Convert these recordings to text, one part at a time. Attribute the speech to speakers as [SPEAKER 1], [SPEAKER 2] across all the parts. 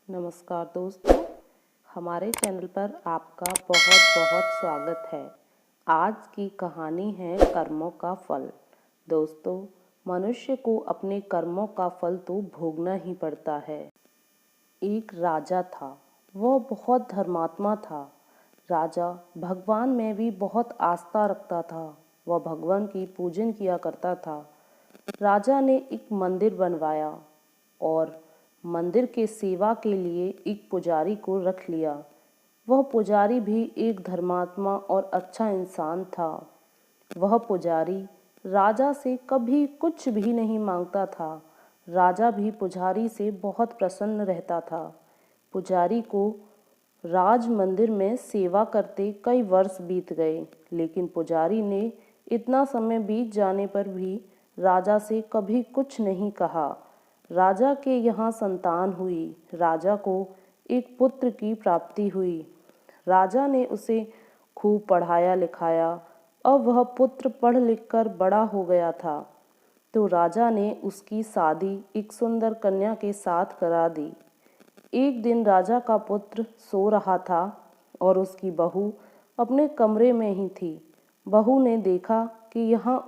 [SPEAKER 1] नमस्कार दोस्तों, हमारे चैनल पर आपका बहुत बहुत स्वागत है। आज की कहानी है कर्मों का फल। दोस्तों, मनुष्य को अपने कर्मों का फल तो भोगना ही पड़ता है। एक राजा था, वह बहुत धर्मात्मा था। राजा भगवान में भी बहुत आस्था रखता था। वह भगवान की पूजन किया करता था। राजा ने एक मंदिर बनवाया और मंदिर के सेवा के लिए एक पुजारी को रख लिया। वह पुजारी भी एक धर्मात्मा और अच्छा इंसान था। वह पुजारी राजा से कभी कुछ भी नहीं मांगता था। राजा भी पुजारी से बहुत प्रसन्न रहता था। पुजारी को राज मंदिर में सेवा करते कई वर्ष बीत गए, लेकिन पुजारी ने इतना समय बीत जाने पर भी राजा से कभी कुछ नहीं कहा। राजा के यहाँ संतान हुई। राजा को एक पुत्र की प्राप्ति हुई। राजा ने उसे खूब पढ़ाया लिखाया। अब वह पुत्र पढ़ लिख कर बड़ा हो गया था, तो राजा ने उसकी शादी एक सुंदर कन्या के साथ करा दी। एक दिन राजा का पुत्र सो रहा था और उसकी बहू अपने कमरे में ही थी। बहू ने देखा कि यहाँ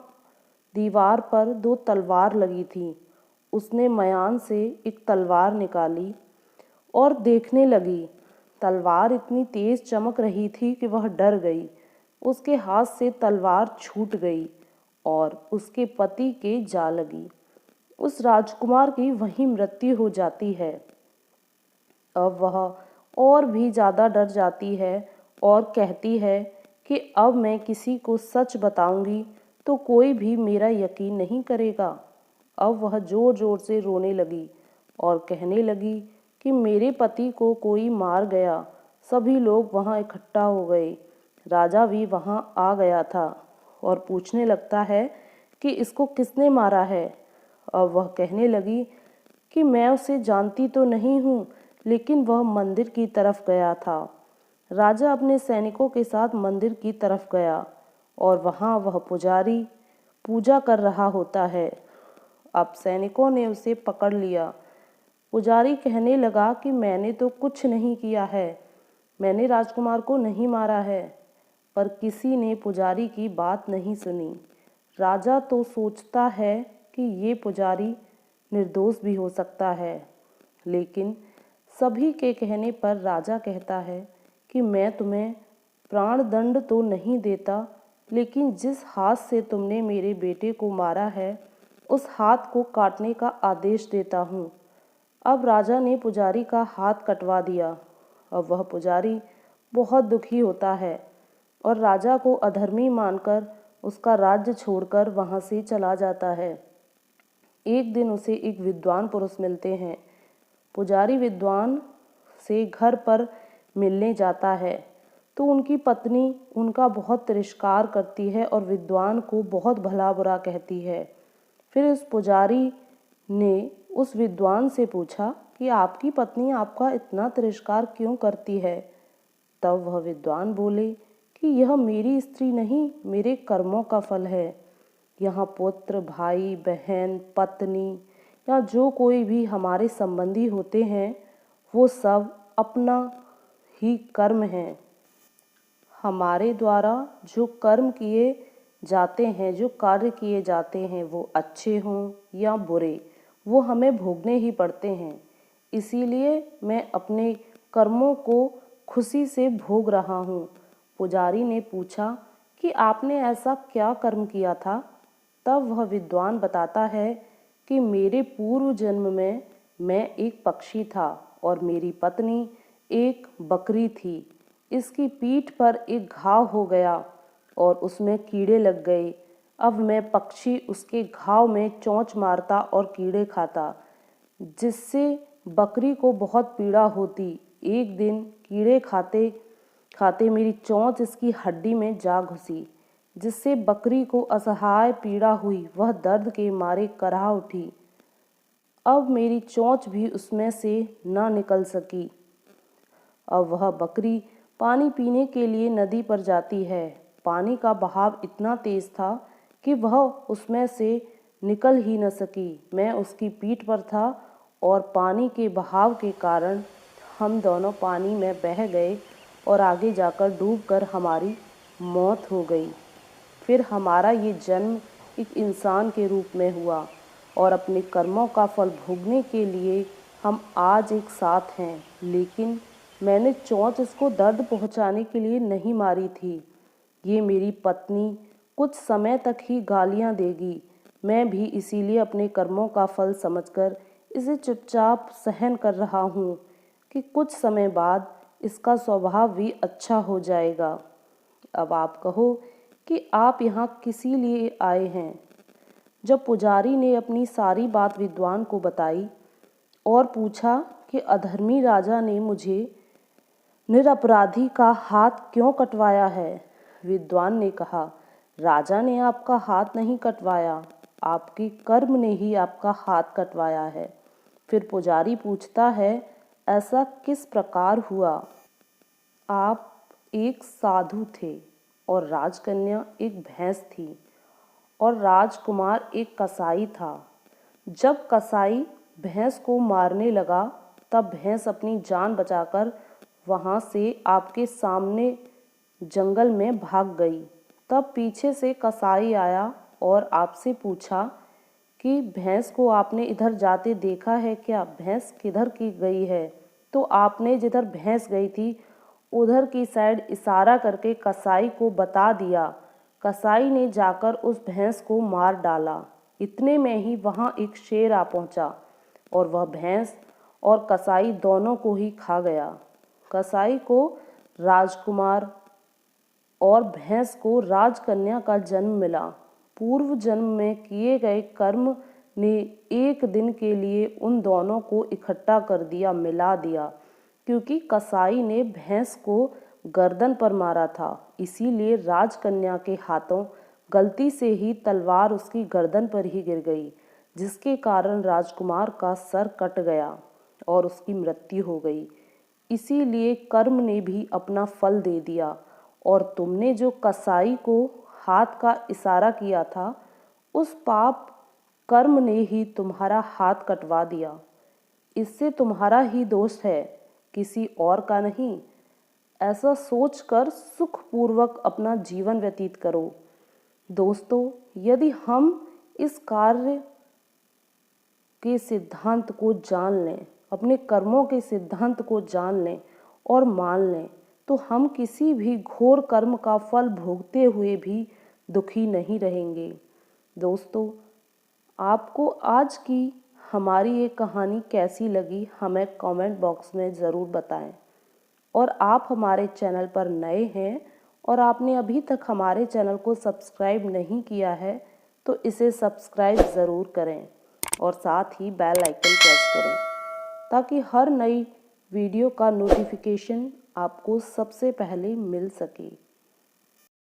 [SPEAKER 1] दीवार पर दो तलवार लगी थी। उसने मयान से एक तलवार निकाली और देखने लगी। तलवार इतनी तेज चमक रही थी कि वह डर गई। उसके हाथ से तलवार छूट गई और उसके पति के जा लगी। उस राजकुमार की वहीं मृत्यु हो जाती है। अब वह और भी ज़्यादा डर जाती है और कहती है कि अब मैं किसी को सच बताऊंगी तो कोई भी मेरा यकीन नहीं करेगा। अब वह जोर जोर से रोने लगी और कहने लगी कि मेरे पति को कोई मार गया। सभी लोग वहाँ इकट्ठा हो गए। राजा भी वहाँ आ गया था और पूछने लगता है कि इसको किसने मारा है। अब वह कहने लगी कि मैं उसे जानती तो नहीं हूँ, लेकिन वह मंदिर की तरफ गया था। राजा अपने सैनिकों के साथ मंदिर की तरफ गया और वहाँ वह पुजारी पूजा कर रहा होता है। अब सैनिकों ने उसे पकड़ लिया। पुजारी कहने लगा कि मैंने तो कुछ नहीं किया है, मैंने राजकुमार को नहीं मारा है। पर किसी ने पुजारी की बात नहीं सुनी। राजा तो सोचता है कि ये पुजारी निर्दोष भी हो सकता है, लेकिन सभी के कहने पर राजा कहता है कि मैं तुम्हें प्राण दंड तो नहीं देता, लेकिन जिस हाथ से तुमने मेरे बेटे को मारा है उस हाथ को काटने का आदेश देता हूँ। अब राजा ने पुजारी का हाथ कटवा दिया। अब वह पुजारी बहुत दुखी होता है और राजा को अधर्मी मानकर उसका राज्य छोड़कर वहाँ से चला जाता है। एक दिन उसे एक विद्वान पुरुष मिलते हैं। पुजारी विद्वान से घर पर मिलने जाता है तो उनकी पत्नी उनका बहुत तिरस्कार करती है और विद्वान को बहुत भला बुरा कहती है। फिर उस पुजारी ने उस विद्वान से पूछा कि आपकी पत्नी आपका इतना तिरस्कार क्यों करती है। तब वह विद्वान बोले कि यह मेरी स्त्री नहीं, मेरे कर्मों का फल है। यहाँ पुत्र, भाई, बहन, पत्नी या जो कोई भी हमारे संबंधी होते हैं, वो सब अपना ही कर्म है। हमारे द्वारा जो कर्म किए जाते हैं, जो कार्य किए जाते हैं, वो अच्छे हों या बुरे, वो हमें भोगने ही पड़ते हैं। इसीलिए मैं अपने कर्मों को खुशी से भोग रहा हूँ। पुजारी ने पूछा कि आपने ऐसा क्या कर्म किया था। तब वह विद्वान बताता है कि मेरे पूर्व जन्म में मैं एक पक्षी था और मेरी पत्नी एक बकरी थी। इसकी पीठ पर एक घाव हो गया और उसमें कीड़े लग गए। अब मैं पक्षी उसके घाव में चोंच मारता और कीड़े खाता, जिससे बकरी को बहुत पीड़ा होती। एक दिन कीड़े खाते खाते मेरी चोंच इसकी हड्डी में जा घुसी, जिससे बकरी को असहाय पीड़ा हुई। वह दर्द के मारे कराह उठी। अब मेरी चोंच भी उसमें से ना निकल सकी। अब वह बकरी पानी पीने के लिए नदी पर जाती है। पानी का बहाव इतना तेज था कि वह उसमें से निकल ही न सकी। मैं उसकी पीठ पर था और पानी के बहाव के कारण हम दोनों पानी में बह गए और आगे जाकर डूबकर हमारी मौत हो गई। फिर हमारा ये जन्म एक इंसान के रूप में हुआ और अपने कर्मों का फल भोगने के लिए हम आज एक साथ हैं। लेकिन मैंने चोंच इसको दर्द पहुंचाने के लिए नहीं मारी थी। ये मेरी पत्नी कुछ समय तक ही गालियां देगी। मैं भी इसीलिए अपने कर्मों का फल समझकर इसे चुपचाप सहन कर रहा हूँ कि कुछ समय बाद इसका स्वभाव भी अच्छा हो जाएगा। अब आप कहो कि आप यहाँ किसी लिए आए हैं। जब पुजारी ने अपनी सारी बात विद्वान को बताई और पूछा कि अधर्मी राजा ने मुझे निरपराधी का हाथ क्यों कटवाया है, विद्वान ने कहा, राजा ने आपका हाथ नहीं कटवाया, आपके कर्म ने ही आपका हाथ कटवाया है। फिर पुजारी पूछता है, ऐसा किस प्रकार हुआ? आप एक साधु थे और राजकन्या एक भैंस थी और राजकुमार एक कसाई था। जब कसाई भैंस को मारने लगा तब भैंस अपनी जान बचाकर वहाँ से आपके सामने जंगल में भाग गई। तब पीछे से कसाई आया और आपसे पूछा कि भैंस को आपने इधर जाते देखा है क्या? भैंस किधर की गई है? तो आपने जिधर भैंस गई थी उधर की साइड इशारा करके कसाई को बता दिया। कसाई ने जाकर उस भैंस को मार डाला। इतने में ही वहाँ एक शेर आ पहुँचा और वह भैंस और कसाई दोनों को ही खा गया। कसाई को राजकुमार और भैंस को राजकन्या का जन्म मिला। पूर्व जन्म में किए गए कर्म ने एक दिन के लिए उन दोनों को इकट्ठा कर दिया, मिला दिया। क्योंकि कसाई ने भैंस को गर्दन पर मारा था, इसीलिए राजकन्या के हाथों गलती से ही तलवार उसकी गर्दन पर ही गिर गई, जिसके कारण राजकुमार का सर कट गया और उसकी मृत्यु हो गई। इसीलिए कर्म ने भी अपना फल दे दिया और तुमने जो कसाई को हाथ का इशारा किया था, उस पाप कर्म ने ही तुम्हारा हाथ कटवा दिया। इससे तुम्हारा ही दोष है, किसी और का नहीं। ऐसा सोचकर सुखपूर्वक अपना जीवन व्यतीत करो। दोस्तों, यदि हम इस कार्य के सिद्धांत को जान लें, अपने कर्मों के सिद्धांत को जान लें और मान लें, तो हम किसी भी घोर कर्म का फल भोगते हुए भी दुखी नहीं रहेंगे। दोस्तों, आपको आज की हमारी ये कहानी कैसी लगी, हमें कमेंट बॉक्स में ज़रूर बताएं। और आप हमारे चैनल पर नए हैं और आपने अभी तक हमारे चैनल को सब्सक्राइब नहीं किया है, तो इसे सब्सक्राइब ज़रूर करें और साथ ही बेल आइकन प्रेस करें, ताकि हर नई वीडियो का नोटिफिकेशन आपको सबसे पहले मिल सके।